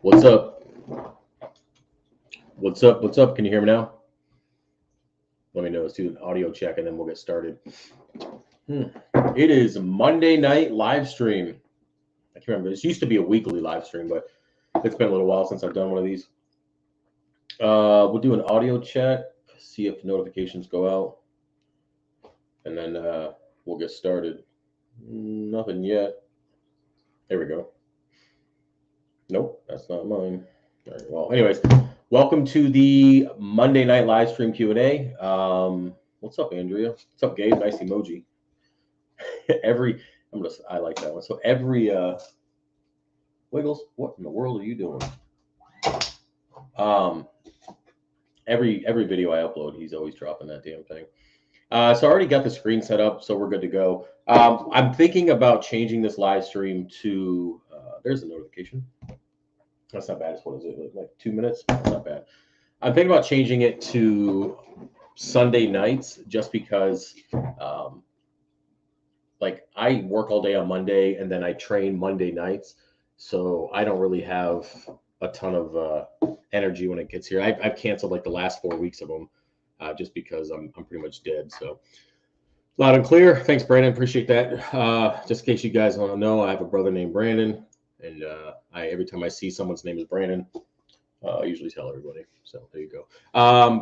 What's up? What's up? What's up? Can you hear me now? Let me know. Let's do an audio check and then we'll get started. It is Monday night live stream. I can't remember. This used to be a weekly live stream, but it's been a little while since I've done one of these. We'll do an audio check, see if notifications go out, and then we'll get started. Nothing yet. There we go. Nope, that's not mine. All right, well, anyways, welcome to the Monday night live stream Q&A. What's up, Andrea? What's up, Gabe? Nice emoji. I like that one. So every Wiggles, what in the world are you doing? Every video I upload, he's always dropping that damn thing. So I already got the screen set up, so we're good to go. I'm thinking about changing this live stream to there's a notification. That's not bad. What is it? Like 2 minutes? That's not bad. I'm thinking about changing it to Sunday nights just because like I work all day on Monday and then I train Monday nights. So I don't really have a ton of energy when it gets here. I've canceled like the last 4 weeks of them just because I'm pretty much dead. So loud and clear. Thanks, Brandon. Appreciate that. Just in case you guys want to know, I have a brother named Brandon. And every time I see someone's name is Brandon, I usually tell everybody. So there you go.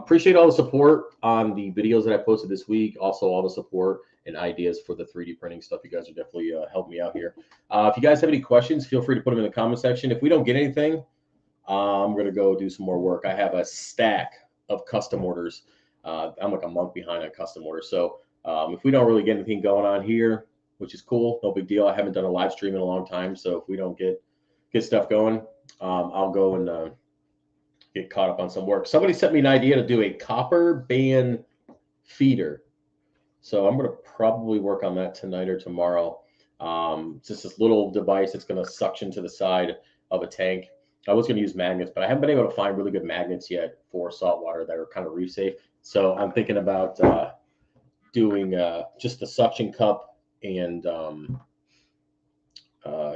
Appreciate all the support on the videos that I posted this week. Also, all the support and ideas for the 3D printing stuff. You guys are definitely helping me out here. If you guys have any questions, feel free to put them in the comment section. If we don't get anything, I'm going to go do some more work. I have a stack of custom orders. I'm like a month behind on custom orders. So if we don't really get anything going on here, which is cool, no big deal. I haven't done a live stream in a long time, so if we don't get stuff going, I'll go and get caught up on some work. Somebody sent me an idea to do a copper band feeder, so I'm going to probably work on that tonight or tomorrow. It's just this little device that's going to suction to the side of a tank. I was going to use magnets, but I haven't been able to find really good magnets yet for saltwater that are kind of reef safe. So I'm thinking about doing just the suction cup and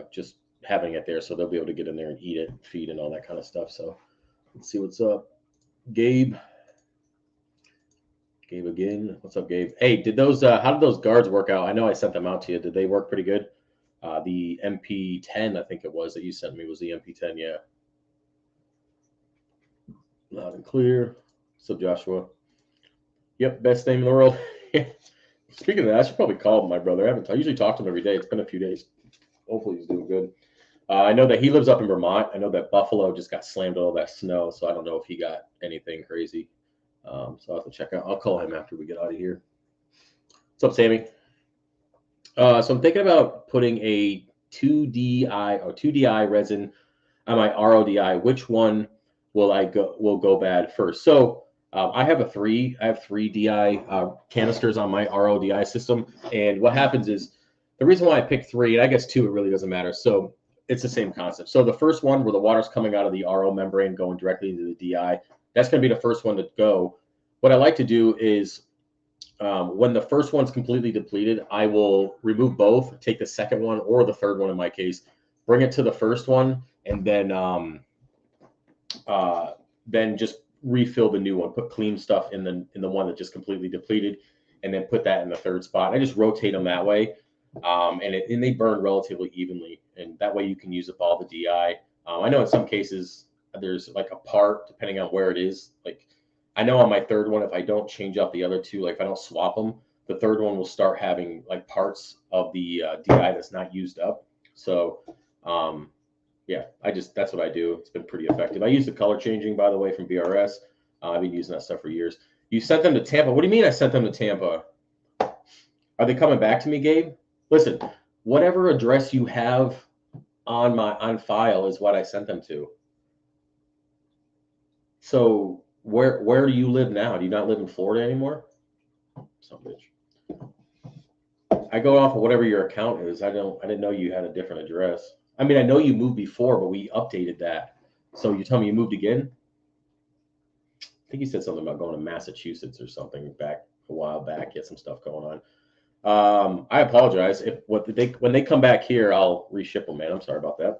just having it there so they'll be able to get in there and eat it, feed, and all that kind of stuff. So let's see what's up. Gabe again. What's up, Gabe? Hey, did those how did those guards work out? I know I sent them out to you. Did they work pretty good? The MP10, I think it was that you sent me, was the MP10. Yeah. Loud and clear. What's up, Joshua? Yep, best name in the world. Speaking of that, I should probably call my brother. I usually talk to him every day. It's been a few days. Hopefully he's doing good. I know that he lives up in Vermont. I know that Buffalo just got slammed with all that snow, so I don't know if he got anything crazy. So I'll have to check out. I'll call him after we get out of here. What's up, Sammy? So I'm thinking about putting a 2DI resin on my RODI. Which one will go bad first? So I have three DI canisters on my RODI system, and what happens is the reason why I picked 3, and I guess 2, it really doesn't matter. So it's the same concept. So the first one where the water's coming out of the RO membrane going directly into the DI, that's going to be the first one to go. What I like to do is when the first one's completely depleted, I will remove both, take the second one or the third one in my case, bring it to the first one, and then just refill the new one, put clean stuff in the one that just completely depleted, and then put that in the third spot. I just rotate them that way, and they burn relatively evenly, and that way you can use up all the DI. I know in some cases there's like a part depending on where it is. Like I know on my third one, if I don't change out the other two, like if I don't swap them, the third one will start having like parts of the DI that's not used up. So yeah, that's what I do. It's been pretty effective. I use the color changing, by the way, from BRS. I've been using that stuff for years. You sent them to Tampa. What do you mean I sent them to Tampa? Are they coming back to me, Gabe? Listen, whatever address you have on file is what I sent them to. So where do you live now? Do you not live in Florida anymore? Some bitch. I go off of whatever your account is. I didn't know you had a different address. I mean, I know you moved before, but we updated that. So you tell me you moved again? I think you said something about going to Massachusetts or something back a while back. You had some stuff going on. I apologize. When they come back here, I'll reship them, man. I'm sorry about that.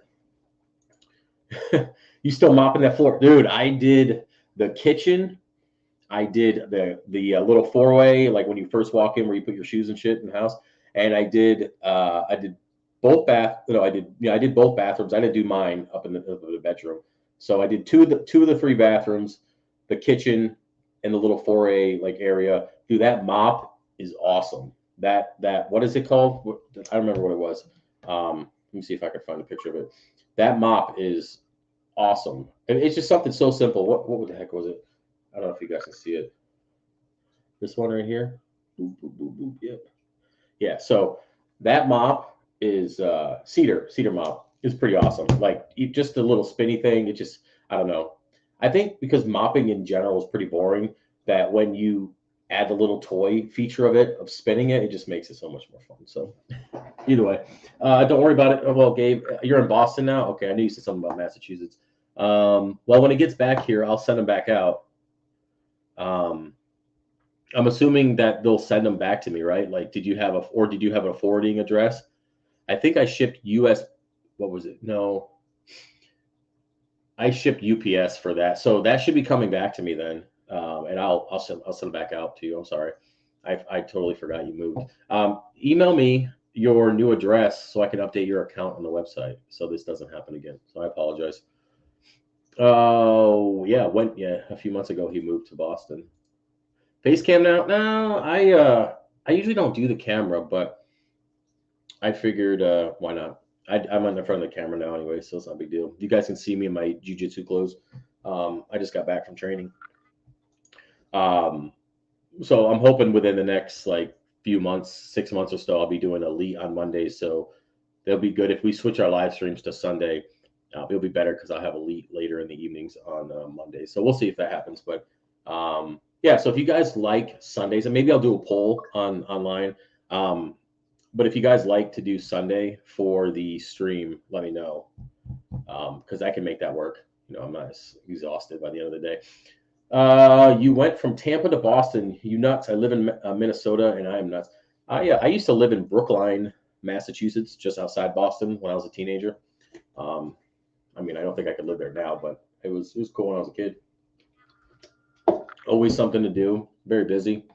You still mopping that floor, dude? I did the kitchen. I did the little four-way, like when you first walk in, where you put your shoes and shit in the house. And I did both bath. No, I did both bathrooms. I didn't do mine up in the bedroom. So I did two of the three bathrooms, the kitchen, and the little four-way like area. Dude, that mop is awesome. That what is it called? I don't remember what it was. Let me see if I can find a picture of it. That mop is awesome. And it's just something so simple. What the heck was it? I don't know if you guys can see it. This one right here. Boop, boop, boop, boop. Yep. Yeah. So that mop is cedar mop. It's pretty awesome. Like just a little spinny thing. It just I don't know. I think because mopping in general is pretty boring. That when you add the little toy feature of it of spinning it, it just makes it so much more fun. So either way, don't worry about it. Oh, well, Gabe, you're in Boston now. Okay, I knew you said something about Massachusetts. Well, when it gets back here, I'll send them back out. Um, I'm assuming that they'll send them back to me, right? Like, did you have a forwarding address? I think I shipped US. What was it? No, I shipped UPS for that, so that should be coming back to me then. And I'll send them back out to you. I'm sorry, I totally forgot you moved. Email me your new address so I can update your account on the website so this doesn't happen again. So I apologize. Oh yeah, a few months ago he moved to Boston. Face cam now? No, I usually don't do the camera, but I figured why not? I'm in the front of the camera now anyway, so it's not a big deal. You guys can see me in my jujitsu clothes. I just got back from training. Um, so I'm hoping within the next like few months, 6 months or so, I'll be doing elite on Mondays. So they'll be good if we switch our live streams to Sunday. It'll be better because I'll have elite later in the evenings on Monday. So we'll see if that happens. But yeah, so if you guys like Sundays, and maybe I'll do a poll online. But if you guys like to do Sunday for the stream, let me know because I can make that work. I'm not exhausted by the end of the day. You went from Tampa to Boston. You nuts! I live in Minnesota, and I am nuts. I used to live in Brookline, Massachusetts, just outside Boston when I was a teenager. I mean, I don't think I could live there now, but it was cool when I was a kid. Always something to do. Very busy.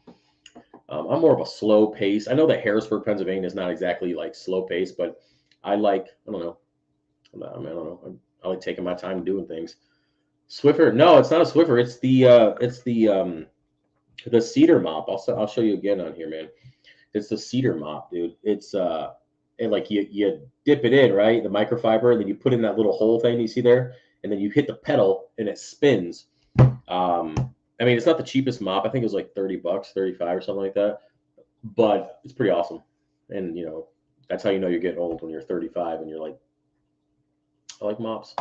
I'm more of a slow pace. I know that Harrisburg, Pennsylvania is not exactly like slow pace, but I like, I don't know. I don't know. I like taking my time doing things. Swiffer. No, it's not a Swiffer. It's the cedar mop. I'll show you again on here, man. It's the cedar mop, dude. It's and like you dip it in, right? The microfiber, and then you put in that little hole thing you see there, and then you hit the pedal and it spins. I mean, it's not the cheapest mop. I think it was like $30, 35 or something like that. But it's pretty awesome. And that's how you know you're getting old when you're 35 and you're like, I like mops.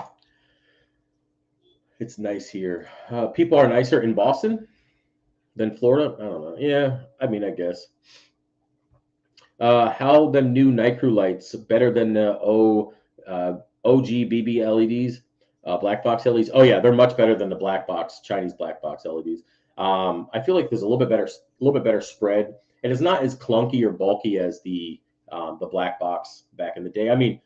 It's nice here. People are nicer in Boston than Florida. I don't know. Yeah, I mean, I guess. How the new night crew lights better than the OG BB LEDs, black box LEDs? Oh yeah, they're much better than the black box Chinese black box LEDs. I feel like there's a little bit better spread, and it's not as clunky or bulky as the black box back in the day. I mean,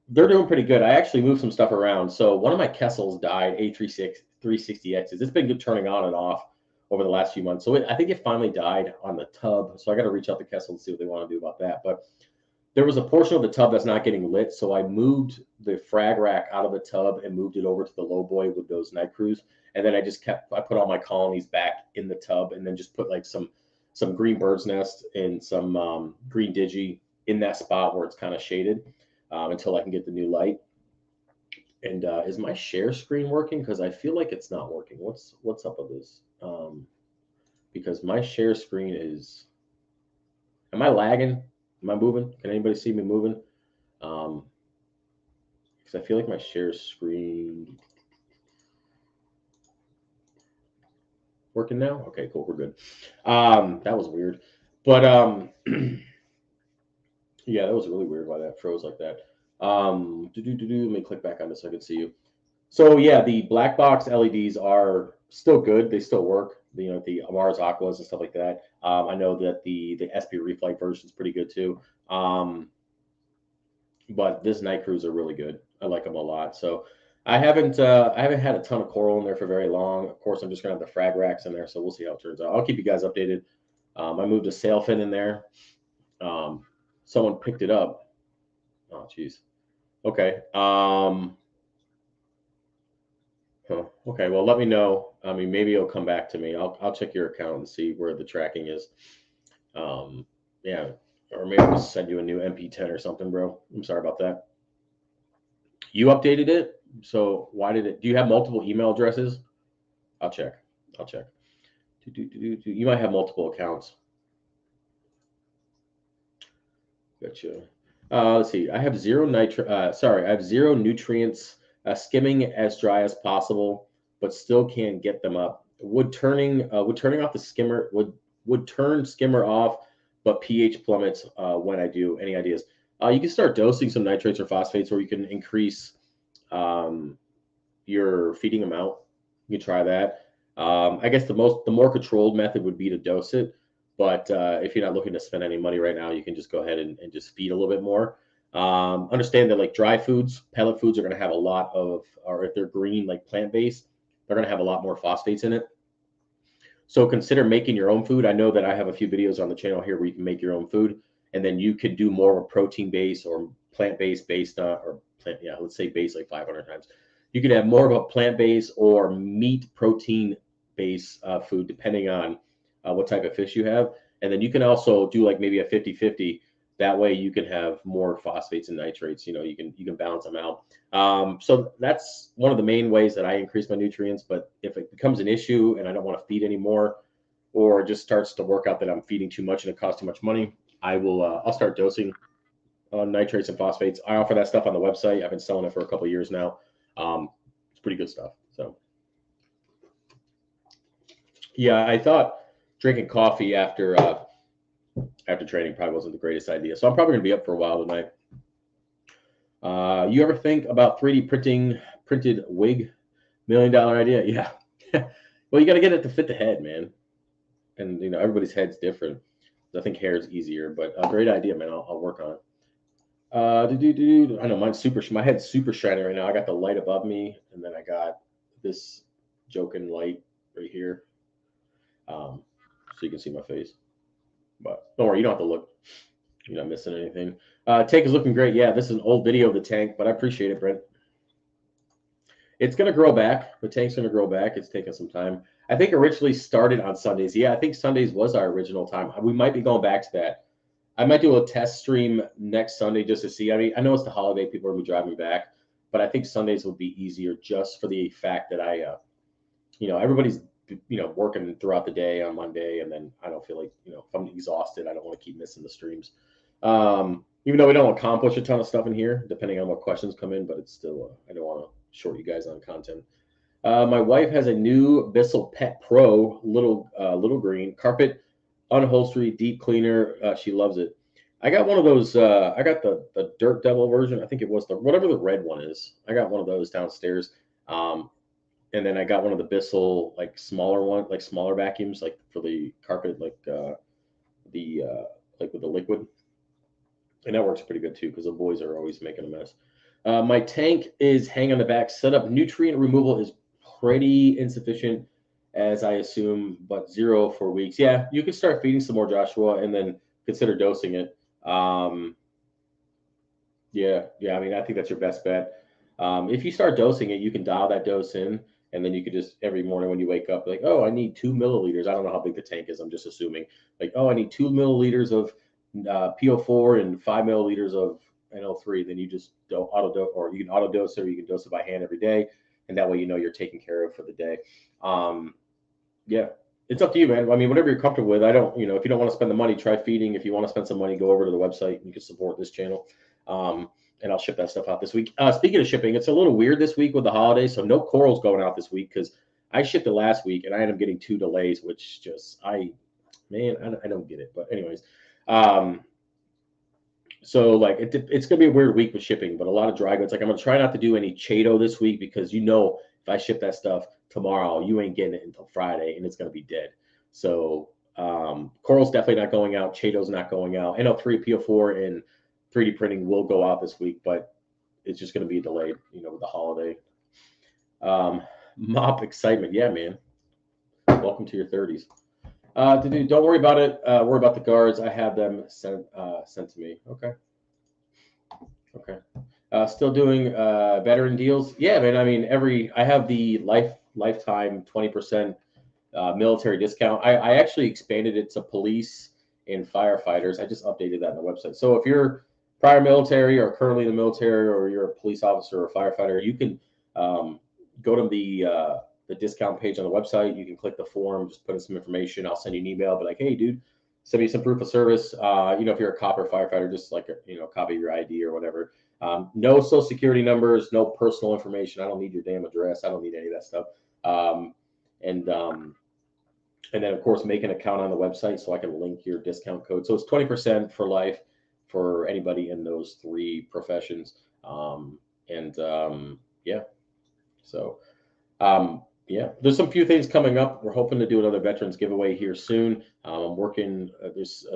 they're doing pretty good. I actually moved some stuff around. So one of my Kessels died, A360Xs. It's been good turning on and off over the last few months. So I think it finally died on the tub. So I got to reach out to Kessel and see what they want to do about that. But there was a portion of the tub that's not getting lit. So I moved the frag rack out of the tub and moved it over to the low boy with those night crews. And then I put all my colonies back in the tub and then just put like some green bird's nest and some green digi in that spot where it's kind of shaded until I can get the new light. And is my share screen working? Because I feel like it's not working. What's up with this? Because my share screen is. Am I lagging? Am I moving? Can anybody see me moving? Because I feel like my share screen working now. Okay, cool. We're good. That was weird, but yeah, that was really weird why that froze like that. Let me click back on this so I can see you. So yeah, the black box LEDs are still good. They still work. The Mars Aquas and stuff like that. I know that the SP Reflight version is pretty good too. But this night crews are really good. I like them a lot. So I haven't had a ton of coral in there for very long. Of course, I'm just gonna have the frag racks in there, so we'll see how it turns out. I'll keep you guys updated. I moved a sailfin in there. Um, Someone picked it up. Oh, geez. Okay. Okay. Well, let me know. I mean, maybe it'll come back to me. I'll check your account and see where the tracking is. Um, yeah. Or maybe I'll just send you a new MP10 or something, bro. I'm sorry about that. You updated it, so why did it? Do you have multiple email addresses? I'll check. I'll check. You might have multiple accounts. Gotcha. Let's see. I have zero nitro. Sorry, I have zero nutrients. Skimming as dry as possible, but still can't get them up. Would turning off the skimmer would turn skimmer off, but pH plummets when I do. Any ideas? You can start dosing some nitrates or phosphates, or you can increase um, your feeding amount. You can try that. I guess the more controlled method would be to dose it. But if you're not looking to spend any money right now, you can just go ahead and just feed a little bit more. Understand that like dry foods, pellet foods are going to have a lot of, or if they're green, like plant based, they're going to have a lot more phosphates in it. So consider making your own food. I know that I have a few videos on the channel here where you can make your own food, and then you could do more of a protein base or plant based based on, or plant, yeah, let's say base like 500 times. You could have more of a plant based or meat protein base food depending on what type of fish you have. And then you can also do like maybe a 50-50. That way you can have more phosphates and nitrates. You can balance them out. So that's one of the main ways that I increase my nutrients. But if it becomes an issue and I don't want to feed anymore, or it just starts to work out that I'm feeding too much and it costs too much money, I'll start dosing nitrates and phosphates. I offer that stuff on the website. I've been selling it for a couple of years now. It's pretty good stuff. So yeah, I thought drinking coffee after training probably wasn't the greatest idea. So I'm probably gonna be up for a while tonight. You ever think about 3D printed wig? $1 million idea? Yeah. Well, you got to get it to fit the head, man. And everybody's head's different. I think hair is easier, but a great idea, man. I'll work on it. I know mine's my head's super shiny right now. I got the light above me, and then I got this joking light right here, so you can see my face. But don't worry, you don't have to look. You're not missing anything. Tank is looking great. Yeah, this is an old video of the tank, but I appreciate it, Brent. It's going to grow back. The tank's going to grow back. It's taking some time. I think originally started on Sundays. Yeah, I think Sundays was our original time. We might be going back to that. I might do a test stream next Sunday just to see. I mean, I know it's the holiday. People are going to be driving back, but I think Sundays will be easier just for the fact that everybody's, working throughout the day on Monday. And then I don't feel like, if I'm exhausted, I don't want to keep missing the streams. Even though we don't accomplish a ton of stuff in here, depending on what questions come in, but it's still, I don't want to short you guys on content. My wife has a new Bissell Pet Pro little green carpet unholstery deep cleaner. She loves it. I got one of those. I got the Dirt Devil version. I think it was whatever the red one is. I got one of those downstairs. And then I got one of the Bissell like smaller vacuums like for the carpet like with the liquid, and that works pretty good too because the boys are always making a mess. My tank is hanging on the back. Setup nutrient removal is pretty insufficient, as I assume, but 0 for weeks. Yeah, you could start feeding some more, Joshua, and then consider dosing it. Yeah. I mean, I think that's your best bet. If you start dosing it, you can dial that dose in, and then you could just every morning when you wake up, like, oh, I need 2 milliliters. I don't know how big the tank is. I'm just assuming, like, oh, I need 2 milliliters of PO4 and 5 milliliters of NO3. Then you just auto dose, or you can auto dose it, or you can dose it by hand every day, and that way you're taken care of for the day. Yeah, it's up to you, man. I mean, whatever you're comfortable with. I don't, if you don't want to spend the money, try feeding. If you want to spend some money, go over to the website and you can support this channel. And I'll ship that stuff out this week. Speaking of shipping, it's a little weird this week with the holidays, so no corals going out this week because I shipped it last week and I ended up getting 2 delays, which just I don't get it. But anyways, so like it's gonna be a weird week with shipping, but a lot of dry goods. Like I'm gonna try not to do any Chaeto this week because if I ship that stuff tomorrow, you ain't getting it until Friday and it's gonna be dead. So coral's definitely not going out. Chaeto's not going out. NO3, PO4, and 3D printing will go out this week, but it's just going to be delayed, with the holiday. Mop excitement. Yeah, man. Welcome to your 30s. Don't worry about it. Worry about the guards. I have them sent to me. Okay. Okay. Still doing veteran deals. Yeah, man. I mean, I have the lifetime 20% military discount. I actually expanded it to police and firefighters. I just updated that on the website. So if you're prior military or currently in the military, or you're a police officer or a firefighter, you can go to the discount page on the website. You can click the form, just put in some information. I'll send you an email, be like, hey, dude, send me some proof of service. If you're a cop or firefighter, just like copy your ID or whatever. No social security numbers, no personal information. I don't need your damn address. I don't need any of that stuff. Um, and then, of course, make an account on the website so I can link your discount code. So it's 20% for life for anybody in those three professions. Yeah. So, yeah, there's some few things coming up. We're hoping to do another veterans giveaway here soon. I'm working. There's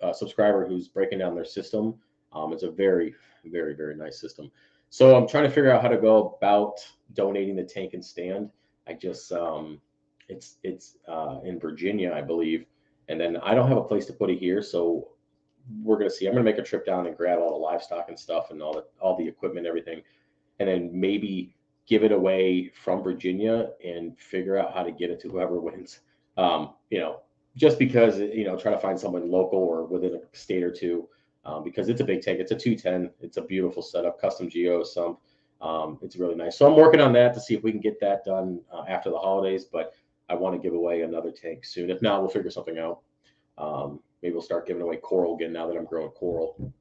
a subscriber who's breaking down their system. It's a very, very, very nice system. So I'm trying to figure out how to go about donating the tank and stand. I just it's in Virginia, I believe, and then I don't have a place to put it here, so we're gonna see. I'm gonna make a trip down and grab all the livestock and stuff and all the equipment, everything, and then maybe give it away from Virginia and figure out how to get it to whoever wins. Just because try to find someone local or within a state or two, because it's a big tank. It's a 210. It's a beautiful setup, custom geo sump. It's really nice. So I'm working on that to see if we can get that done after the holidays. But I want to give away another tank soon. If not, we'll figure something out. Maybe we'll start giving away coral again now that I'm growing coral.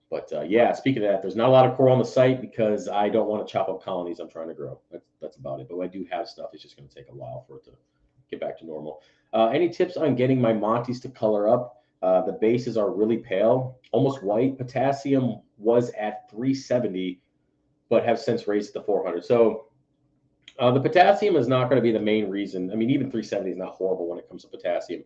But yeah, speaking of that, there's not a lot of coral on the site because I don't want to chop up colonies I'm trying to grow. That's about it. But I do have stuff. It's just going to take a while for it to get back to normal. Any tips on getting my Montes to color up? The bases are really pale, almost white. Potassium was at 370, but have since raised to 400. So the potassium is not going to be the main reason. I mean, even 370 is not horrible when it comes to potassium.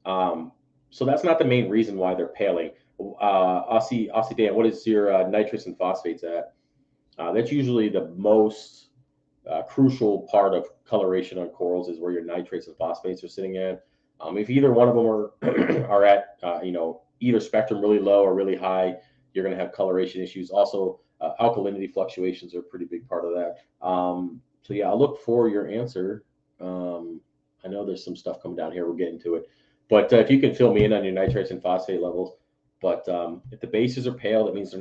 So that's not the main reason why they're paling. Aussie Dan, what is your nitrates and phosphates at? That's usually the most crucial part of coloration on corals, is where your nitrates and phosphates are sitting at. If either one of them are at either spectrum really low or really high, you're going to have coloration issues. Also, alkalinity fluctuations are a pretty big part of that. So yeah, I'll look for your answer. I know there's some stuff coming down here. We'll get into it. But if you can fill me in on your nitrates and phosphate levels. But if the bases are pale, that means they're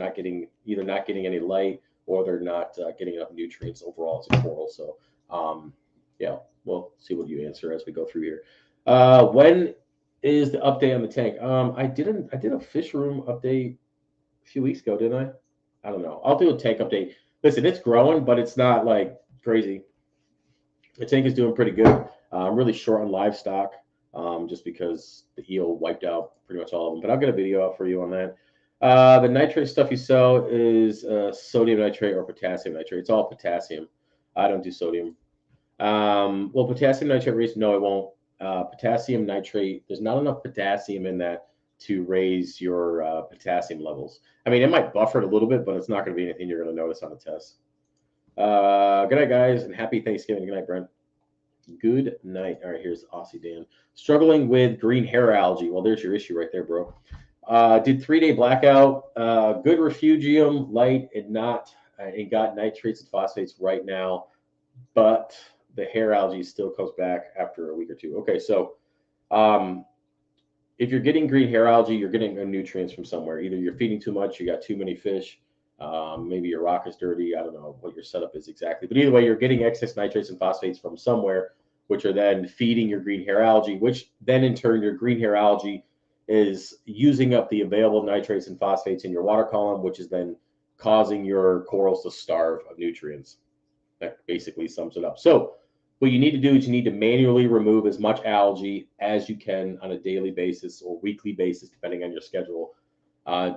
either not getting any light, or they're not getting enough nutrients overall as a coral. So yeah, we'll see what you answer as we go through here. When is the update on the tank? I did a fish room update a few weeks ago, didn't I? I don't know. I'll do a tank update. Listen, it's growing, but it's not like crazy. The tank is doing pretty good. I'm really short on livestock, just because the eel wiped out pretty much all of them. But I'll get a video out for you on that. The nitrate stuff you sell is sodium nitrate or potassium nitrate. It's all potassium. I don't do sodium. Well, potassium nitrate raise? No, it won't. Potassium nitrate, there's not enough potassium in that to raise your potassium levels. I mean, it might buffer it a little bit, but it's not going to be anything you're going to notice on the test. Good night, guys, and happy Thanksgiving. Good night, Brent. Good night. All right, here's Aussie Dan. Struggling with green hair algae. Well, there's your issue right there, bro. Did 3-day blackout. Good refugium, light, and got nitrates and phosphates right now, but the hair algae still comes back after a week or two. Okay, so if you're getting green hair algae, you're getting nutrients from somewhere. Either you're feeding too much, you got too many fish, maybe your rock is dirty. I don't know what your setup is exactly, but either way, you're getting excess nitrates and phosphates from somewhere, which are then feeding your green hair algae, which then in turn, your green hair algae is using up the available nitrates and phosphates in your water column, which is then causing your corals to starve of nutrients. That basically sums it up. So what you need to do is you need to manually remove as much algae as you can on a daily basis or weekly basis, depending on your schedule.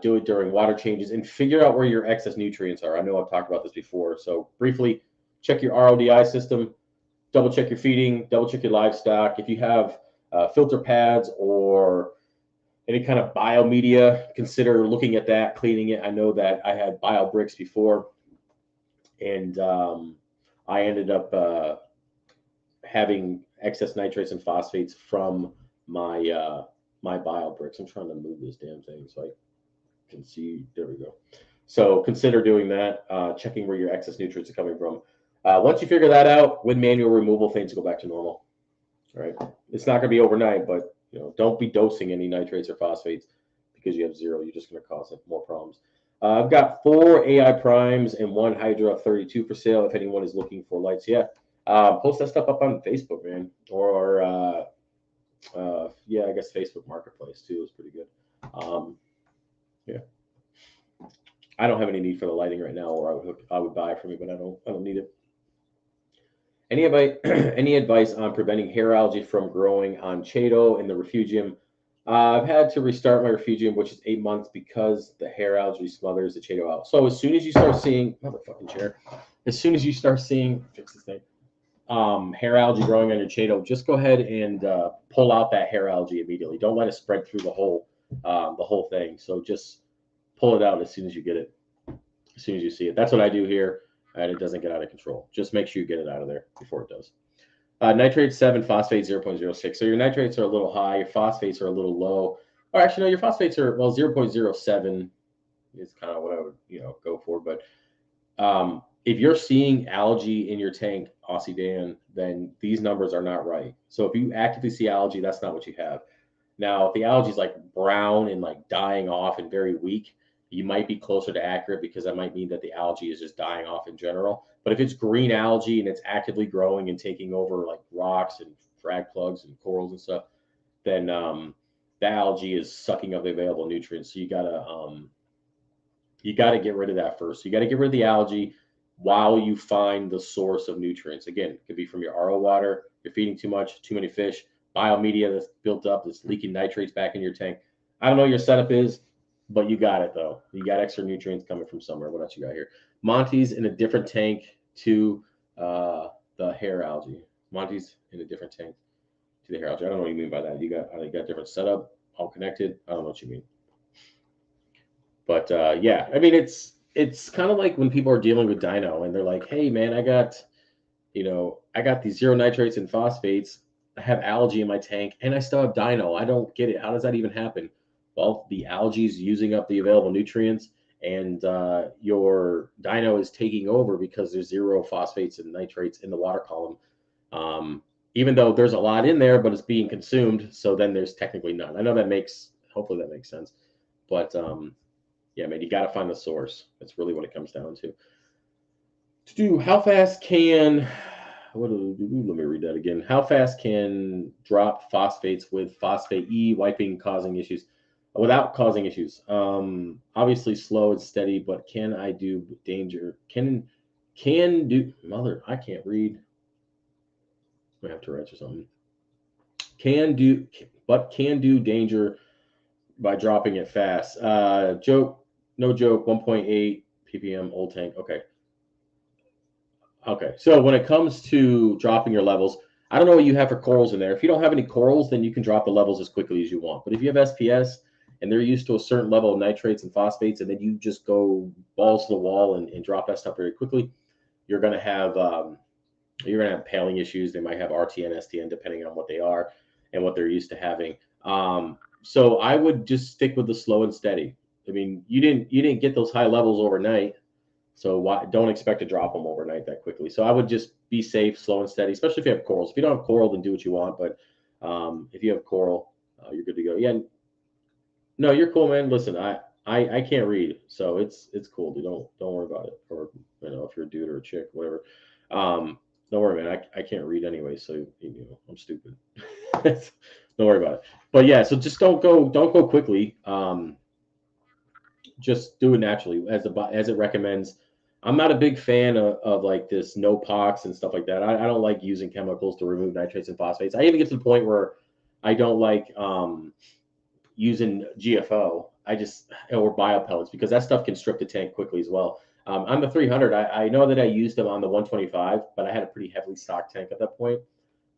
Do it during water changes and figure out where your excess nutrients are. I know I've talked about this before. So briefly, check your RODI system, double check your feeding, double check your livestock. If you have filter pads or any kind of biomedia, consider looking at that, cleaning it. I know that I had bio bricks before, and I ended up having excess nitrates and phosphates from my bio bricks. I'm trying to move this damn thing so I can see. There we go. So consider doing that, checking where your excess nutrients are coming from. Once you figure that out, with manual removal, things go back to normal. All right, it's not going to be overnight, but don't be dosing any nitrates or phosphates because you have zero. You're just going to cause more problems. I've got 4 AI primes and 1 Hydra 32 for sale. If anyone is looking for lights, yeah, post that stuff up on Facebook, man, or yeah, I guess Facebook Marketplace too is pretty good. Yeah, I don't have any need for the lighting right now, or I would buy it from you, but I don't need it. Any advice, any advice on preventing hair algae from growing on Chaeto in the Refugium? I've had to restart my Refugium, which is 8 months, because the hair algae smothers the Chaeto out. So as soon as you start seeing, motherfucking chair, as soon as you start seeing, fix this thing, hair algae growing on your Chaeto, just go ahead and pull out that hair algae immediately. Don't let it spread through the whole thing. So just pull it out as soon as you get it, as soon as you see it. That's what I do here, and it doesn't get out of control. Just make sure you get it out of there before it does. Nitrate 7, phosphate 0.06. So your nitrates are a little high, your phosphates are a little low. Or actually, no, your phosphates are, well, 0.07 is kind of what I would, go for. But if you're seeing algae in your tank, Aussie Dan, then these numbers are not right. So if you actively see algae, that's not what you have. Now, if the algae is like brown and like dying off and very weak, you might be closer to accurate, because that might mean that the algae is just dying off in general. But if it's green algae and it's actively growing and taking over like rocks and frag plugs and corals and stuff, then the algae is sucking up the available nutrients. So you gotta get rid of that first. So you gotta get rid of the algae while you find the source of nutrients. Again, it could be from your RO water, you're feeding too much, too many fish, biomedia that's built up, that's leaking nitrates back in your tank. I don't know what your setup is, but you got it though. You got extra nutrients coming from somewhere. What else you got here? Monty's in a different tank to the hair algae. Monty's in a different tank to the hair algae. I don't know what you mean by that. You got different setup, all connected. I don't know what you mean. But yeah, I mean it's kind of like when people are dealing with dino and they're like, hey man, I got these zero nitrates and phosphates. I have algae in my tank and I still have dino. I don't get it. How does that even happen? Well, the algae is using up the available nutrients, and your dino is taking over because there's zero phosphates and nitrates in the water column. Even though there's a lot in there, but it's being consumed, so then there's technically none. I know hopefully that makes sense. But yeah, man, you got to find the source. That's really what it comes down to. How fast can let me read that again. How fast can drop phosphates with phosphate E wiping causing issues without causing issues? Obviously slow and steady, but can I do danger? Can do mother? I can't read. I have Tourette's or something. Can do danger by dropping it fast. Joke, no joke. 1.8 ppm old tank. Okay, so when it comes to dropping your levels, I don't know what you have for corals in there. If you don't have any corals, then you can drop the levels as quickly as you want. But if you have SPS and they're used to a certain level of nitrates and phosphates, and then you just go balls to the wall and drop that stuff very quickly, you're going to have paling issues. They might have RTN, STN, depending on what they are and what they're used to having. So I would just stick with the slow and steady. I mean, you didn't get those high levels overnight. So don't expect to drop them overnight that quickly. So I would just be safe, slow and steady, especially if you have corals. If you don't have coral, then do what you want. But if you have coral, you're good to go. Yeah, no, you're cool, man. Listen, I can't read, so it's cool. Dude. Don't worry about it. Or if you're a dude or a chick, whatever. Don't worry, man. I can't read anyway, so I'm stupid. Don't worry about it. But yeah, so just don't go quickly. Just do it naturally as it recommends. I'm not a big fan of like this no pox and stuff like that. I don't like using chemicals to remove nitrates and phosphates. I even get to the point where I don't like using GFO. Or biopellets, because that stuff can strip the tank quickly as well. On the 300, I know that I used them on the 125, but I had a pretty heavily stocked tank at that point.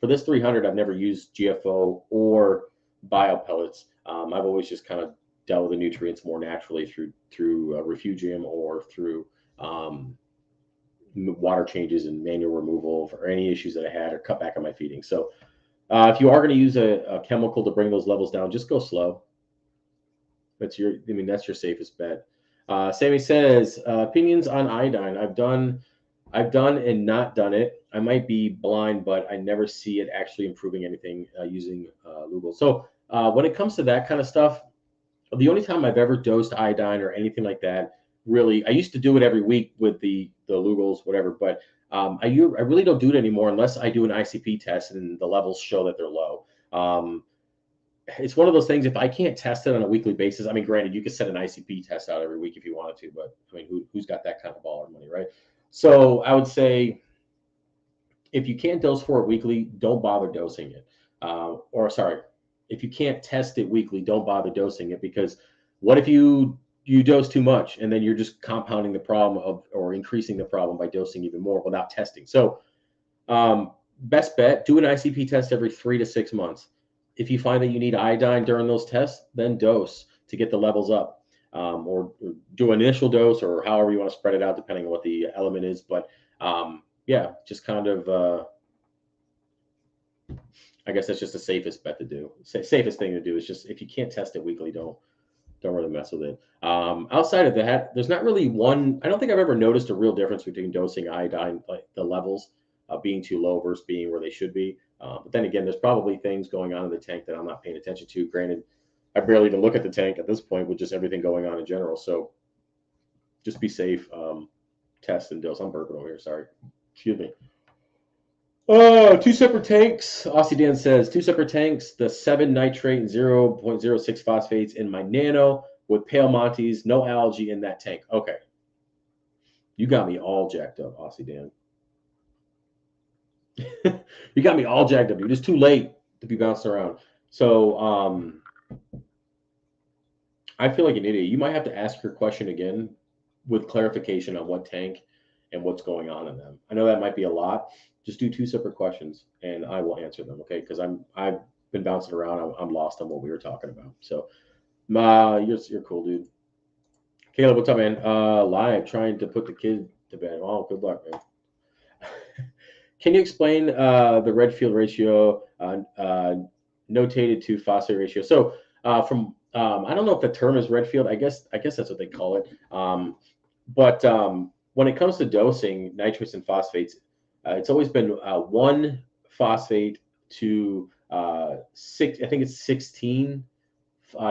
For this 300, I've never used GFO or biopellets. I've always just kind of dealt with the nutrients more naturally through Refugium or through water changes and manual removal for any issues that I had or cut back on my feeding. So if you are going to use a chemical to bring those levels down, just go slow. That's your safest bet. Sammy says opinions on iodine. I've done and not done it. I might be blind, but I never see it actually improving anything using Lugal. So when it comes to that kind of stuff, the only time I've ever dosed iodine or anything like that, really, I used to do it every week with the Lugals, whatever. But I really don't do it anymore unless I do an ICP test and the levels show that they're low. It's one of those things. If I can't test it on a weekly basis, I mean, granted, you could set an ICP test out every week if you wanted to, but I mean, who's got that kind of baller money, right? So I would say if you can't dose for it weekly, don't bother dosing it. Or sorry, if you can't test it weekly, don't bother dosing it, because what if you dose too much and then you're just compounding the problem or increasing the problem by dosing even more without testing. So best bet, do an ICP test every 3 to 6 months. If you find that you need iodine during those tests, then dose to get the levels up, or do an initial dose, or however you want to spread it out, depending on what the element is. But yeah, just kind of, I guess that's just the safest bet to do. Safest thing to do is just, if you can't test it weekly, don't really mess with it. Outside of that, there's not really one. I don't think I've ever noticed a real difference between dosing iodine, like the levels being too low versus being where they should be. But then again, there's probably things going on in the tank that I'm not paying attention to. Granted, I barely even look at the tank at this point with just everything going on in general. So just be safe, test and dose. I'm burping over here. Sorry. Excuse me. Oh, 2 separate tanks. Aussie Dan says 2 separate tanks, the 7 nitrate and 0.06 phosphates in my nano with pale Montes, no algae in that tank. Okay. You got me all jacked up, Aussie Dan. You got me all jacked up, dude. It's too late to be bouncing around. So I feel like an idiot. You might have to ask your question again with clarification on what tank and what's going on in them. I know that might be a lot. Just do 2 separate questions and I will answer them, okay? Because I've been bouncing around. I'm lost on what we were talking about. So you're cool, dude. Caleb, what's up, man? Live trying to put the kid to bed. Oh, good luck, man. Can you explain the Redfield ratio notated to phosphate ratio? So from I don't know if the term is Redfield. I guess that's what they call it. But when it comes to dosing nitrates and phosphates, it's always been 1 phosphate to 6. I think it's 16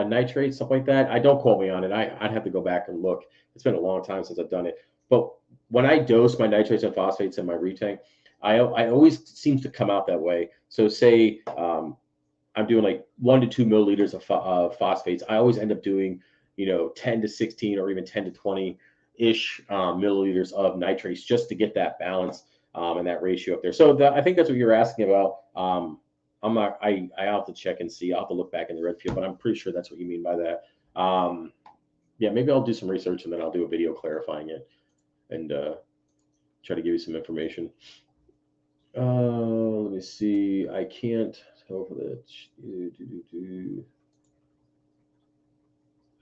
nitrates, something like that. I don't quote me on it. I'd have to go back and look. It's been a long time since I've done it. But when I dose my nitrates and phosphates in my retank, I always seems to come out that way. So say I'm doing like 1 to 2 milliliters of phosphates. I always end up doing 10 to 16 or even 10 to 20 ish milliliters of nitrates, just to get that balance and that ratio up there. So I think that's what you're asking about. I'm not. I have to check and see. I'll have to look back in the Redfield, but I'm pretty sure that's what you mean by that. Yeah, maybe I'll do some research and then I'll do a video clarifying it and try to give you some information. Let me see. I can't tell for that.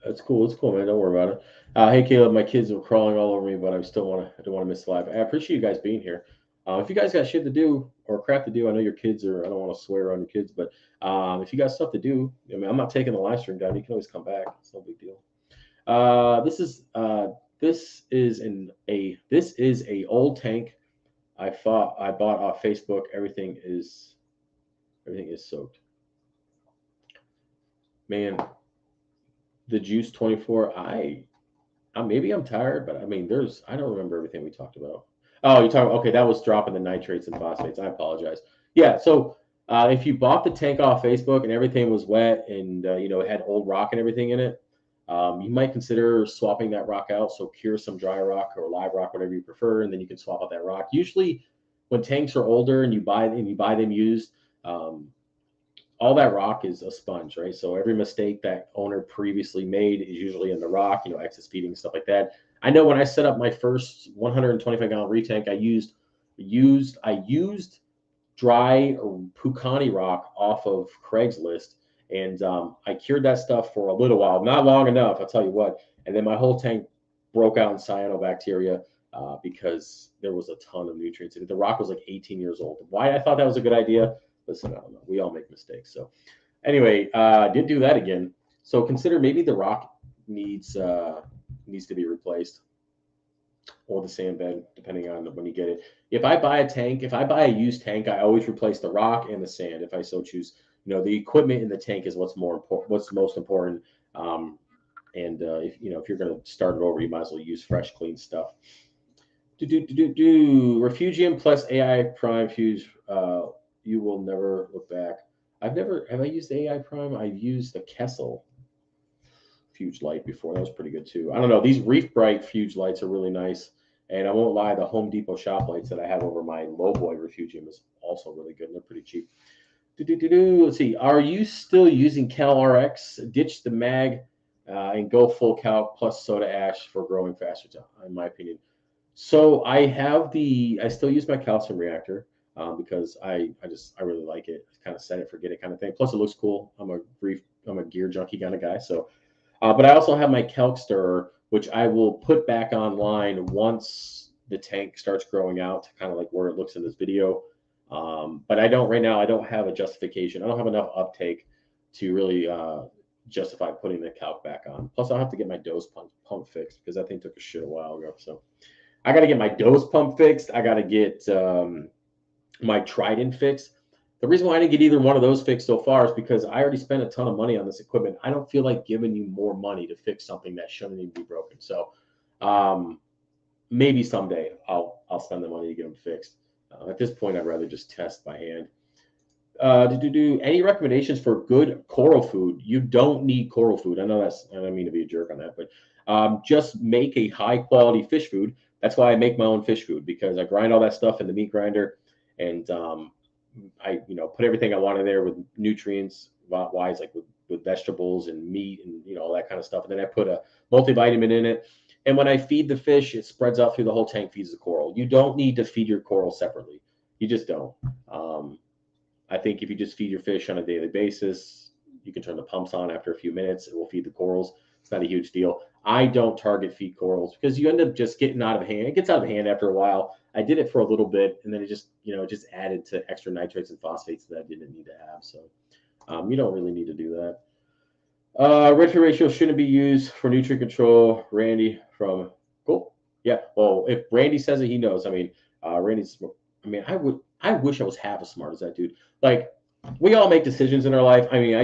That's cool. It's cool, man. Don't worry about it. Hey, Caleb, my kids are crawling all over me, but I don't want to miss the live. I appreciate you guys being here. If you guys got shit to do or crap to do, I know your kids are. I don't want to swear on your kids, but if you got stuff to do, I mean, I'm not taking the live stream down. You can always come back. It's no big deal. This is a old tank I bought off Facebook. Everything is soaked. Man, the Juice 24. Maybe I'm tired, but I mean, I don't remember everything we talked about. Oh, you're talking. Okay, that was dropping the nitrates and phosphates. I apologize. Yeah, so if you bought the tank off Facebook and everything was wet and it had old rock and everything in it, you might consider swapping that rock out. So cure some dry rock or live rock, whatever you prefer, and then you can swap out that rock. Usually, when tanks are older and you buy them used, all that rock is a sponge, right? So every mistake that owner previously made is usually in the rock, excess feeding, stuff like that. I know when I set up my first 125-gallon retank, I used dry Pucani rock off of Craigslist, and I cured that stuff for a little while, not long enough, I'll tell you what. And then my whole tank broke out in cyanobacteria, because there was a ton of nutrients in it. The rock was like 18 years old. Why I thought that was a good idea? Listen, I don't know. We all make mistakes. So anyway, did do that again. So consider maybe the rock needs to be replaced, or the sand bed, depending on when you get it. If I buy a tank, if I buy a used tank, I always replace the rock and the sand if I so choose. The equipment in the tank is what's more important, what's most important. Um, and if you're going to start it over, you might as well use fresh, clean stuff. Refugium plus AI Prime Fuse. You will never look back. Have I used AI Prime? I've used the Kessel Fuge light before. That was pretty good too. I don't know. These Reef Bright Fuge lights are really nice. And I won't lie, the Home Depot shop lights that I have over my Lowboy Refugium is also really good. And they're pretty cheap. Let's see. Are you still using CalRX? Ditch the mag and go full calc plus soda ash for growing faster, in my opinion. So I still use my calcium reactor because I really like it. Kind of set it, forget it kind of thing. Plus it looks cool. I'm a gear junkie kind of guy. So, but I also have my calc stirrer, which I will put back online once the tank starts growing out, kind of like where it looks in this video. But right now. I don't have a justification. I don't have enough uptake to really justify putting the calc back on. Plus, I'll have to get my dose pump fixed because that thing took a shit a while ago. So I got to get my dose pump fixed. I got to get my Trident fixed. The reason why I didn't get either one of those fixed so far is because I already spent a ton of money on this equipment. I don't feel like giving you more money to fix something that shouldn't even be broken. So maybe someday I'll spend the money to get them fixed. At this point, I'd rather just test by hand. Any recommendations for good coral food? You don't need coral food. I don't mean to be a jerk on that, but just make a high quality fish food. That's why I make my own fish food, because I grind all that stuff in the meat grinder, and I put everything I want in there with nutrients wise, like with vegetables and meat and all that kind of stuff. And then I put a multivitamin in it. And when I feed the fish, it spreads out through the whole tank, feeds the coral. You don't need to feed your coral separately. You just don't. I think if you just feed your fish on a daily basis, you can turn the pumps on after a few minutes. It will feed the corals. It's not a huge deal. I don't target feed corals because you end up just getting out of hand. It gets out of hand after a while. I did it for a little bit, and then it just added to extra nitrates and phosphates that I didn't need to have. So you don't really need to do that. Retro ratio shouldn't be used for nutrient control. Randy from cool. Yeah. Well, if Randy says it, he knows. I mean, Randy's. I mean, I wish I was half as smart as that dude. Like, we all make decisions in our life. I mean, I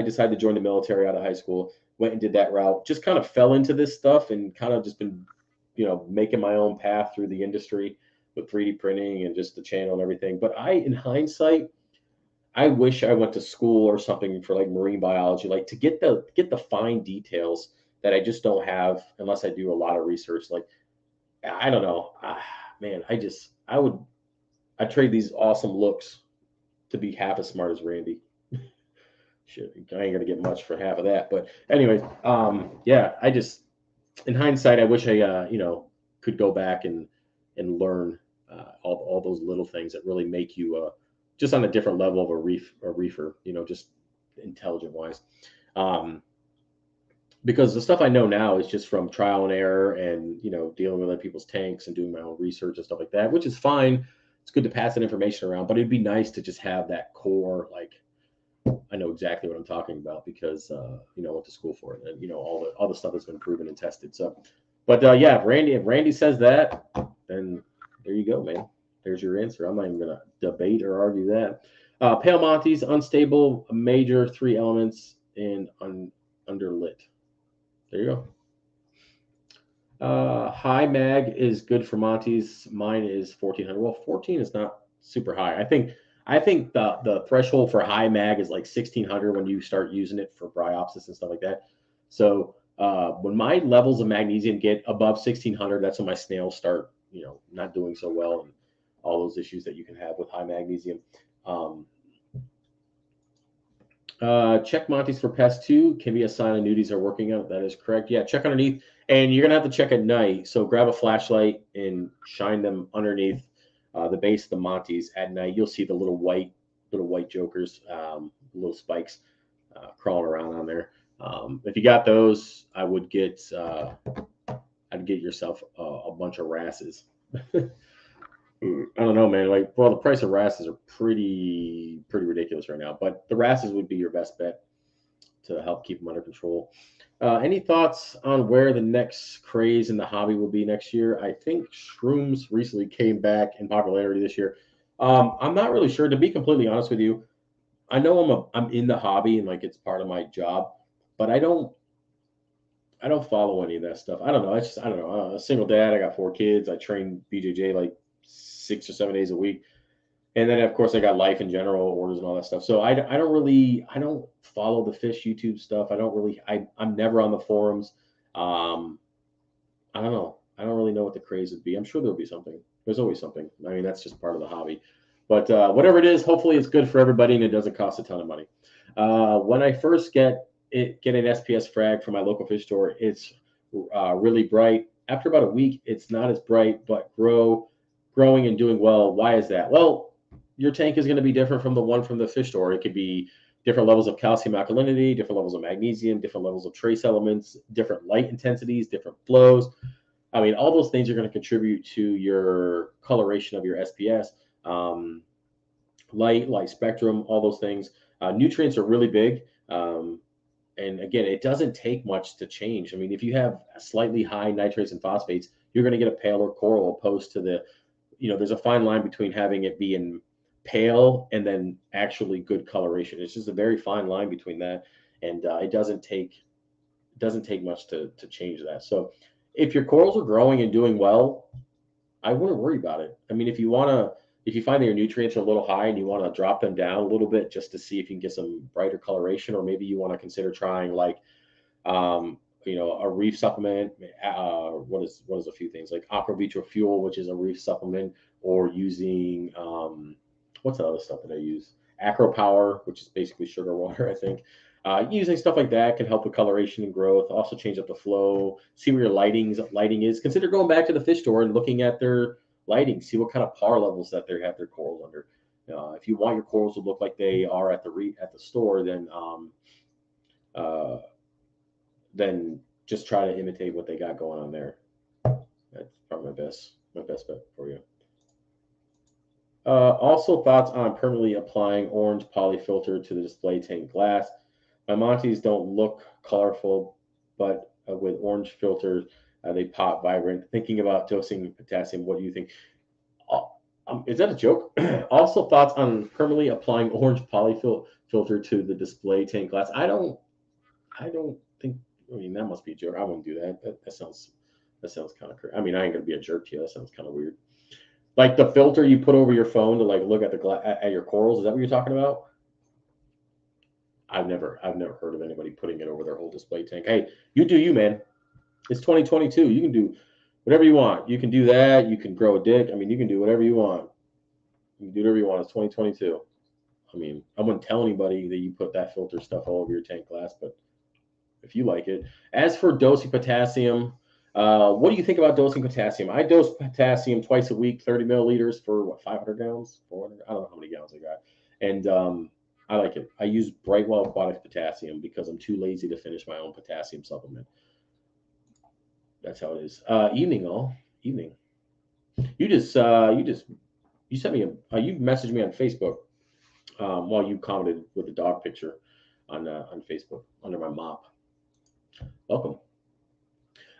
decided to join the military out of high school. Went and did that route. Just kind of fell into this stuff and kind of just been, making my own path through the industry with 3D printing and just the channel and everything. But in hindsight, I wish I went to school or something for like marine biology, like to get the fine details that I just don't have unless I do a lot of research. Like, I don't know, man. I trade these awesome looks to be half as smart as Randy. Shit, I ain't gonna get much for half of that. But anyway, yeah, in hindsight, I wish I could go back and learn all those little things that really make you just on a different level of a reefer, just intelligent wise. Because the stuff I know now is just from trial and error and dealing with other people's tanks and doing my own research and stuff like that, which is fine. It's good to pass that information around, but it'd be nice to just have that core, like, I know exactly what I'm talking about because I went to school for it, and all the stuff has been proven and tested. So, but yeah, if Randy says that, then there you go, man. There's your answer. I'm not even gonna debate or argue that. Pale Montes, unstable, major, 3 elements, and underlit. There you go. High mag is good for Montes. Mine is 1400. Well, 14 is not super high. I think the threshold for high mag is like 1600 when you start using it for bryopsis and stuff like that. So when my levels of magnesium get above 1600, that's when my snails start, not doing so well, and all those issues that you can have with high magnesium. Check Montes for pest 2 can be a sign of nudies are working out. That is correct. Yeah, check underneath, and you're gonna have to check at night. So grab a flashlight and shine them underneath the base of the Montes at night. You'll see the little white jokers, little spikes crawling around on there. If you got those, I'd get yourself a bunch of wrasses. I don't know, man. Like, well, the price of wrasses are pretty ridiculous right now. But the wrasses would be your best bet to help keep them under control. Any thoughts on where the next craze in the hobby will be next year? I think shrooms recently came back in popularity this year. I'm not really sure. To be completely honest with you, I know I'm in the hobby and like it's part of my job, but I don't follow any of that stuff. I don't know. I don't know. I'm a single dad. I got 4 kids. I train BJJ like 6 or 7 days a week. And then of course I got life in general, orders and all that stuff. So I don't follow the fish YouTube stuff. I'm never on the forums. Um, I don't know. I don't really know what the craze would be. I'm sure there'll be something. There's always something. I mean, that's just part of the hobby. But whatever it is, hopefully it's good for everybody and it doesn't cost a ton of money. When I first get an SPS frag from my local fish store, it's really bright. After about a week, it's not as bright, but growing and doing well. Why is that? Well, your tank is going to be different from the one from the fish store. It could be different levels of calcium alkalinity, different levels of magnesium, different levels of trace elements, different light intensities, different flows. I mean, all those things are going to contribute to your coloration of your SPS. Um, light spectrum, all those things. Nutrients are really big. And again, it doesn't take much to change. I mean, if you have slightly high nitrates and phosphates, you're going to get a paler coral opposed to there's a fine line between having it being pale and then actually good coloration. It's just a very fine line between that. And it doesn't take much to change that. So if your corals are growing and doing well, I wouldn't worry about it. I mean, if you find that your nutrients are a little high and you want to drop them down a little bit just to see if you can get some brighter coloration, or maybe you want to consider trying like, a reef supplement. What is a few things like aquavitra fuel, which is a reef supplement, or using what's the other stuff that I use? Acro Power, which is basically sugar water, I think. Using stuff like that can help with coloration and growth. Also change up the flow. See where your lighting is. Consider going back to the fish store and looking at their lighting. See what kind of par levels that they have their corals under. If you want your corals to look like they are at the store, then just try to imitate what they got going on there. That's probably my best bet for you. Also, thoughts on permanently applying orange poly filter to the display tank glass. My Montes don't look colorful, but with orange filters, they pop vibrant. Thinking about dosing potassium, what do you think? Is that a joke? Also, thoughts on permanently applying orange poly filter to the display tank glass. I don't think. I mean, that must be a joke. I wouldn't do that. That sounds kind of crazy. I mean, I ain't gonna be a jerk to you. That sounds kind of weird. Like the filter you put over your phone to like look at at your corals. Is that what you're talking about? I've never heard of anybody putting it over their whole display tank. Hey, you do you, man. It's 2022. You can do whatever you want. You can do that. You can grow a dick. I mean, you can do whatever you want. You can do whatever you want. It's 2022. I mean, I wouldn't tell anybody that you put that filter stuff all over your tank glass, but if you like it. As for dosing potassium, what do you think about dosing potassium? I dose potassium twice a week, 30 milliliters for what, 500 gallons, 400? I don't know how many gallons I got. And I like it. I use Brightwell Aquatic Potassium because I'm too lazy to finish my own potassium supplement. That's how it is. Evening, all evening. You sent me you messaged me on Facebook while you commented with the dog picture on Facebook under my mop. Welcome.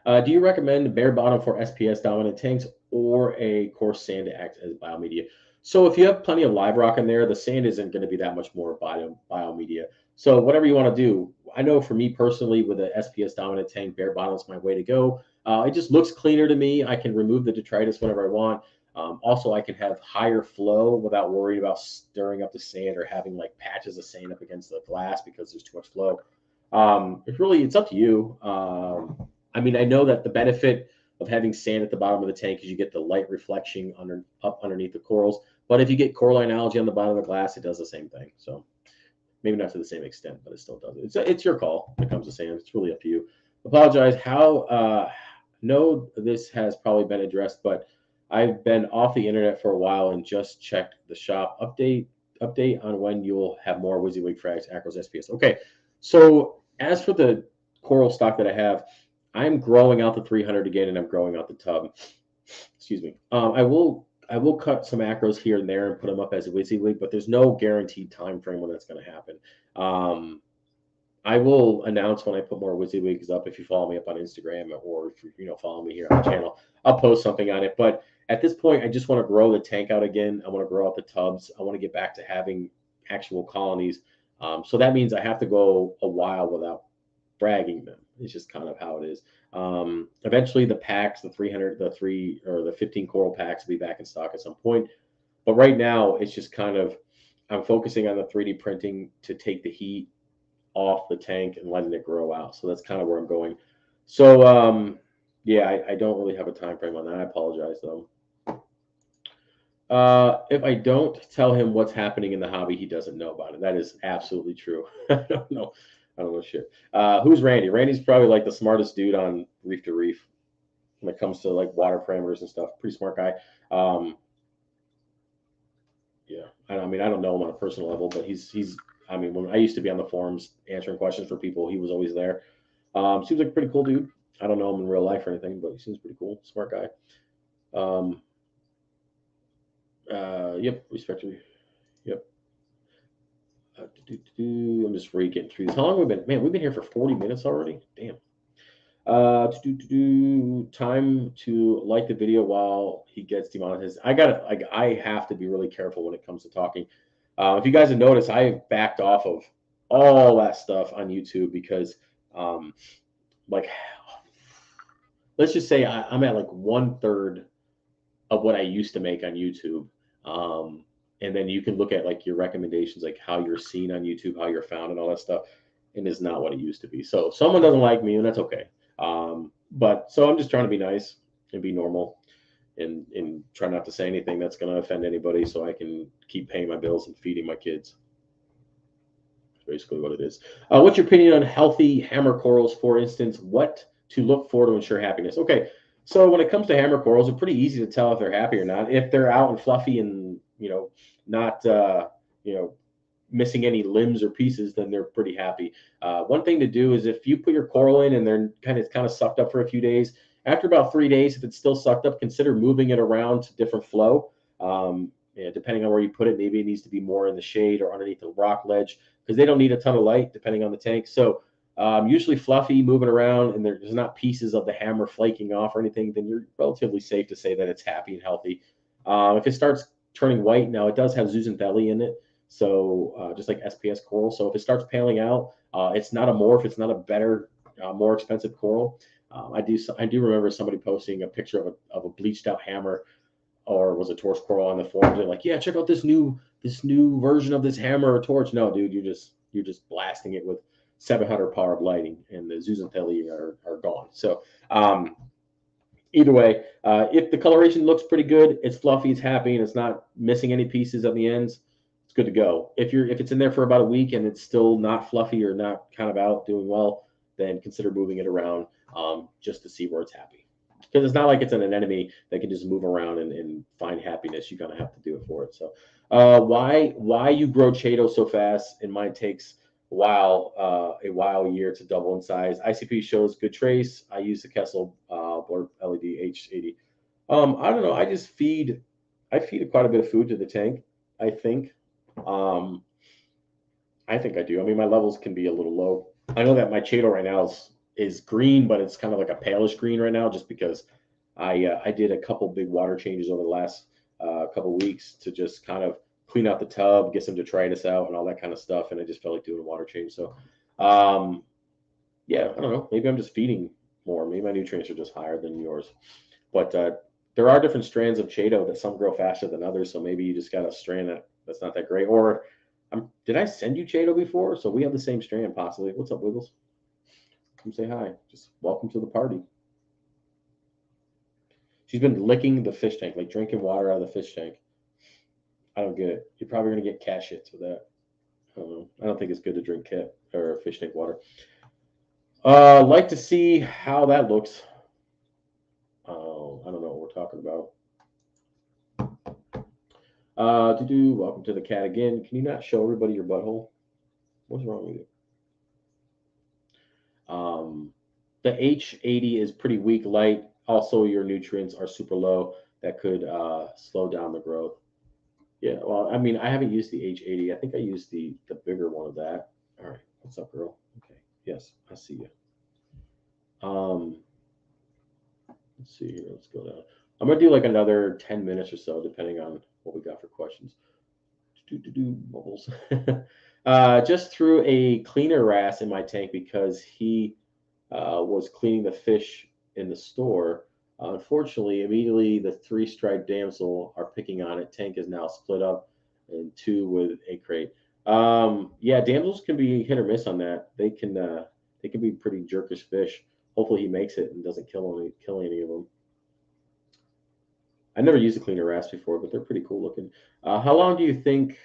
Do you recommend bare bottom for SPS dominant tanks or a coarse sand to act as biomedia? So if you have plenty of live rock in there, the sand isn't going to be that much more biomedia. So whatever you want to do. I know for me personally, with an SPS dominant tank, bare bottom is my way to go. It just looks cleaner to me. I can remove the detritus whenever I want. Also, I can have higher flow without worrying about stirring up the sand or having like patches of sand up against the glass because there's too much flow. It's up to you. I mean, I know that the benefit of having sand at the bottom of the tank is you get the light reflection up underneath the corals. But if you get coralline algae on the bottom of the glass, it does the same thing. So maybe not to the same extent, but it still does it. It's your call when it comes to sand. It's really up to you. Apologize. No, this has probably been addressed, but I've been off the internet for a while and just checked the shop update on when you'll have more WYSIWYG frags, acros, SPS. Okay, so as for the coral stock that I have, I'm growing out the 300 again, and I'm growing out the tub. Excuse me. I will cut some macros here and there and put them up as a WYSIWYG, but there's no guaranteed time frame when that's going to happen. I will announce when I put more WYSIWYGs up. If you follow me up on Instagram, or if you follow me here on the channel, I'll post something on it. But at this point, I just want to grow the tank out again. I want to grow out the tubs. I want to get back to having actual colonies. So that means I have to go a while without bragging them. It's just kind of how it is. Eventually, the packs, the 300, the 3 or the 15 coral packs will be back in stock at some point. But right now, it's just kind of I'm focusing on the 3D printing to take the heat off the tank and letting it grow out. So that's kind of where I'm going. So yeah, I don't really have a time frame on that. I apologize though. If I don't tell him what's happening in the hobby, he doesn't know about it. That is absolutely true. I don't know. I don't know shit. Who's Randy? Randy's probably like the smartest dude on Reef to Reef when it comes to like water parameters and stuff. Pretty smart guy. Yeah, I mean, I don't know him on a personal level, but he's. I mean, when I used to be on the forums answering questions for people, he was always there. Seems like a pretty cool dude. I don't know him in real life or anything, but he seems pretty cool. Smart guy. Um, yep, respectfully. Yep. I'm just getting through this. How long have we been? Man, we've been here for 40 minutes already. Damn. Time to like the video while he gets demonetized. I have to be really careful when it comes to talking. If you guys have noticed, I backed off of all that stuff on YouTube because, like, let's just say I'm at like 1/3 of what I used to make on YouTube. And then you can look at like your recommendations, like how you're seen on YouTube, how you're found, and all that stuff. And it's not what it used to be. So if someone doesn't like me, and that's okay. But so I'm just trying to be nice and be normal and try not to say anything that's going to offend anybody so I can keep paying my bills and feeding my kids. That's basically what it is. What's your opinion on healthy hammer corals? For instance, what to look for to ensure happiness? Okay. So when it comes to hammer corals, it's pretty easy to tell if they're happy or not. If they're out and fluffy and, not, missing any limbs or pieces, then they're pretty happy. One thing to do is if you put your coral in and they're kind of sucked up for a few days, after about 3 days, if it's still sucked up, consider moving it around to different flow. Depending on where you put it, maybe it needs to be more in the shade or underneath the rock ledge because they don't need a ton of light depending on the tank. So usually fluffy, moving around, and there's not pieces of the hammer flaking off or anything, then you're relatively safe to say that it's happy and healthy. If it starts turning white, now it does have zooxanthellae in it. So just like SPS coral. So if it starts paling out, it's not a morph. It's not a better, more expensive coral. I do remember somebody posting a picture of a bleached out hammer, or was a torch coral on the forums. They're like, yeah, check out this new version of this hammer or torch. No, dude, you're just blasting it with 700 power of lighting, and the zooxanthellae are gone. So either way, if the coloration looks pretty good, it's fluffy, it's happy, and it's not missing any pieces at the ends, it's good to go. If it's in there for about a week and it's still not fluffy or not kind of out doing well, then consider moving it around just to see where it's happy. Because it's not like it's an anemone that can just move around and find happiness. You're gonna have to do it for it. So, why you grow Chaeto so fast and mine takes a year to double in size. ICP shows good trace. I use the Kessel Blur LED H80. I don't know. I feed quite a bit of food to the tank. I think. I think I do. I mean, my levels can be a little low. I know that my Chaeto right now is green, but it's kind of like a palish green right now, just because I did a couple big water changes over the last couple weeks to just kind of clean out the tub, get some detritus out, and all that kind of stuff. And I just felt like doing a water change. So, yeah, I don't know. Maybe I'm just feeding more. Maybe my nutrients are just higher than yours. But there are different strands of Chaeto that some grow faster than others. So maybe you just got a strand that's not that great. Or did I send you Chaeto before? So we have the same strand possibly. What's up, Wiggles? Come say hi. Just welcome to the party. She's been licking the fish tank, like drinking water out of the fish tank. I don't get it. You're probably gonna get cat shits with that. I don't know. I don't think it's good to drink cat or fish tank water. Like to see how that looks. Oh, I don't know what we're talking about. Welcome to the cat again. Can you not show everybody your butthole? What's wrong with you? The H80 is pretty weak light. Also, your nutrients are super low. That could slow down the growth. Yeah, well, I mean, I haven't used the H80. I think I used the bigger one of that. All right, what's up, girl? Okay, yes, I see you. Um, let's see here. Let's go down. I'm gonna do like another 10 minutes or so, depending on what we got for questions. Do bubbles. Just threw a cleaner wrasse in my tank because he was cleaning the fish in the store. Unfortunately, immediately the three-striped damsel are picking on it. Tank is now split up in two with a crate. Yeah, damsels can be hit or miss on that. They can be pretty jerkish fish. Hopefully, he makes it and doesn't kill any of them. I never used a cleaner wrasse before, but they're pretty cool looking. How long do you think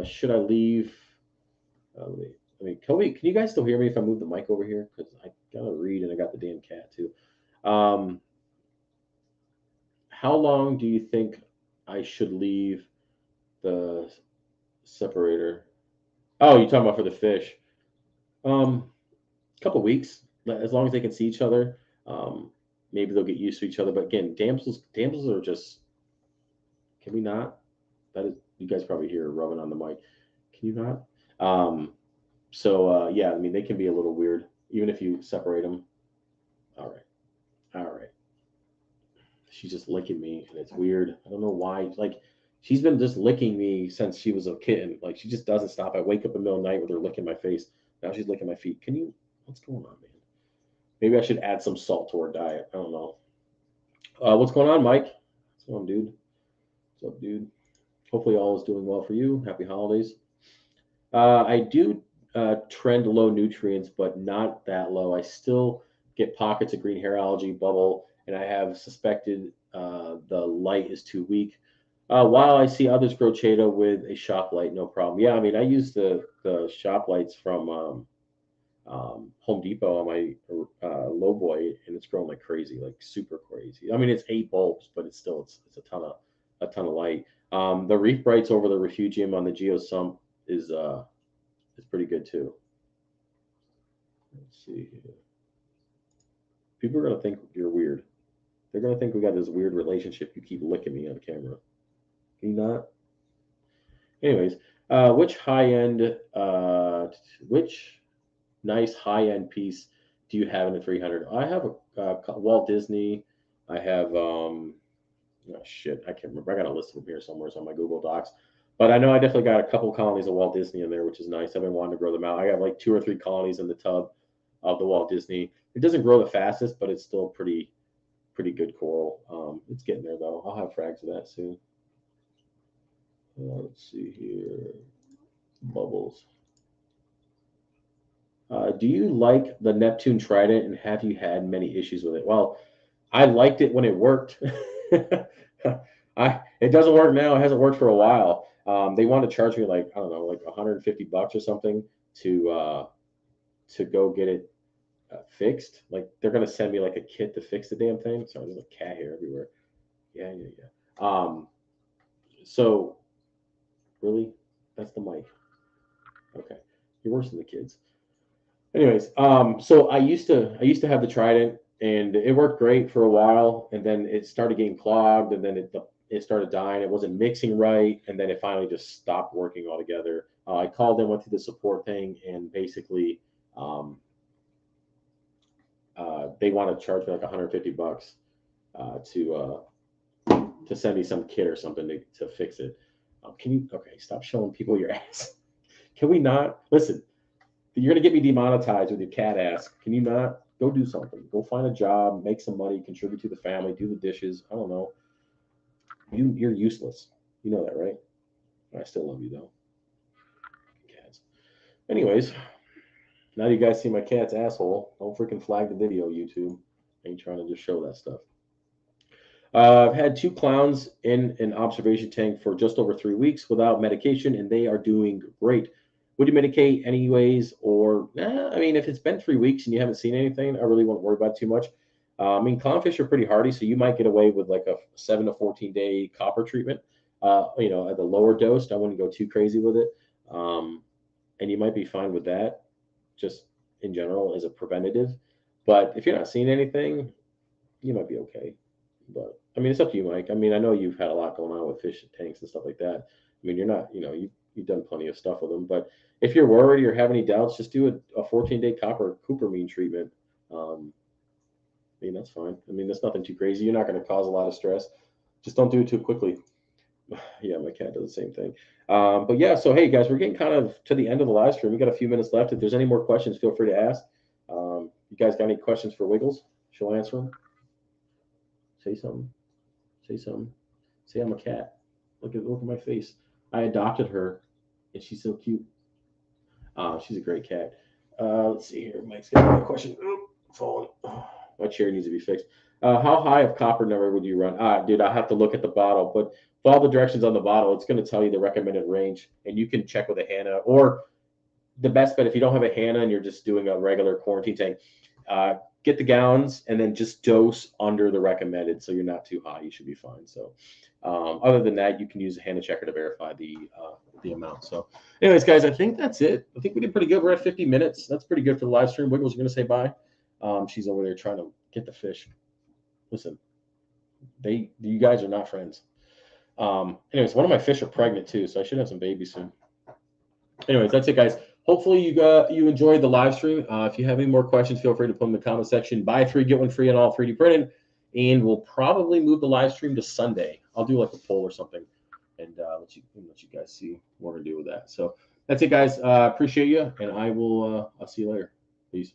should I leave? Can you guys still hear me if I move the mic over here? Because I gotta read and I got the damn cat too. Um, how long do you think I should leave the separator? Oh, you're talking about for the fish? A couple weeks, as long as they can see each other. Um, maybe they'll get used to each other. But again, damsels are just. Can we not? That is, you guys probably hear rubbing on the mic. Can you not? Um, yeah, I mean they can be a little weird, even if you separate them. All right, all right. She's just licking me, and it's weird. I don't know why. Like she's been just licking me since she was a kitten. Like she just doesn't stop. I wake up in the middle of the night with her licking my face. Now she's licking my feet. Can you? What's going on, man? Maybe I should add some salt to her diet. I don't know. What's going on, Mike? What's going on, dude? What's up, dude? Hopefully all is doing well for you. Happy holidays. I do trend low nutrients, but not that low. I still get pockets of green hair algae bubble, and I have suspected the light is too weak. While I see others grow Chaeta with a shop light, no problem. Yeah, I mean, I use the shop lights from Home Depot on my low boy, and it's growing like crazy, like super crazy. I mean, it's 8 bulbs, but it's a ton of light. The reef brights over the refugium on the Geo Sump is it's pretty good too. Let's see here. People are gonna think you're weird. They're gonna think we got this weird relationship. You keep licking me on camera. Can you not? Anyways, which high end, which nice high end piece do you have in the 300? I have a Walt Disney. I have oh shit, I can't remember. I got a list of them here somewhere. It's on my Google Docs. But I know I definitely got a couple colonies of Walt Disney in there, which is nice. I've been wanting to grow them out. I got like 2 or 3 colonies in the tub of the Walt Disney. It doesn't grow the fastest, but it's still pretty good coral. It's getting there though. I'll have frags of that soon. Let's see here. Bubbles. Do you like the Neptune Trident and have you had many issues with it? Well, I liked it when it worked. It doesn't work now. It hasn't worked for a while. They want to charge me like I don't know, like $150 or something to go get it fixed. Like they're gonna send me like a kit to fix the damn thing. Sorry, there's a cat hair everywhere. Yeah, yeah, yeah. So really, that's the mic. Okay, you're worse than the kids. Anyways, so I used to have the Trident, and it worked great for a while, and then it started getting clogged, and then it started dying. It wasn't mixing right, and then it finally just stopped working altogether. I called them, went through the support thing, and basically, um, they want to charge me like $150 to send me some kit or something to fix it. Can you? Okay, stop showing people your ass. Can we not listen? You're gonna get me demonetized with your cat ass. Can you not go do something? Go find a job, make some money, contribute to the family, do the dishes. I don't know. You're useless. You know that, right? I still love you though. Cats. Anyways, now you guys see my cat's asshole. Don't freaking flag the video, YouTube. I ain't trying to just show that stuff. I've had 2 clowns in an observation tank for just over 3 weeks without medication, and they are doing great. Would you medicate anyways? Or, I mean, if it's been 3 weeks and you haven't seen anything, I really won't worry about it too much. I mean, clownfish are pretty hardy, so you might get away with like a 7 to 14 day copper treatment. At the lower dose, I wouldn't go too crazy with it. And you might be fine with that, just in general as a preventative. But if you're not seeing anything, you might be okay. But I mean, it's up to you, Mike. I mean, I know you've had a lot going on with fish tanks and stuff like that. I mean, you're not, you've done plenty of stuff with them. But if you're worried or have any doubts, just do a 14-day copper copramine treatment. Um, I mean, that's fine. I mean, that's nothing too crazy. You're not going to cause a lot of stress. Just don't do it too quickly. Yeah, my cat does the same thing. But yeah, so hey guys, we're getting kind of to the end of the live stream. We got a few minutes left. If there's any more questions, feel free to ask. You guys got any questions for Wiggles? She'll answer them. Say something. Say something. Say I'm a cat. Look at my face. I adopted her, and she's so cute. She's a great cat. Let's see here. Mike's got another question. Oop, falling. My chair needs to be fixed. How high of copper number would you run? Dude, I have to look at the bottle, but follow the directions on the bottle. It's going to tell you the recommended range, and you can check with a Hannah. Or the best bet, if you don't have a Hannah and you're just doing a regular quarantine tank, get the gallons and then just dose under the recommended, so you're not too high. You should be fine. So, other than that, you can use a Hannah checker to verify the amount. So, anyways, guys, I think that's it. I think we did pretty good. We're at 50 minutes. That's pretty good for the live stream. Wiggles, you're going to say bye. She's over there trying to get the fish. Listen, you guys are not friends. Anyways, one of my fish are pregnant too, so I should have some babies soon. Anyways, that's it, guys. Hopefully you enjoyed the live stream. If you have any more questions, feel free to put them in the comment section. Buy 3, get 1 free on all 3D printed, and we'll probably move the live stream to Sunday. I'll do like a poll or something, and let you guys see what we're gonna do with that. So that's it, guys. Appreciate you, and I'll see you later. Peace.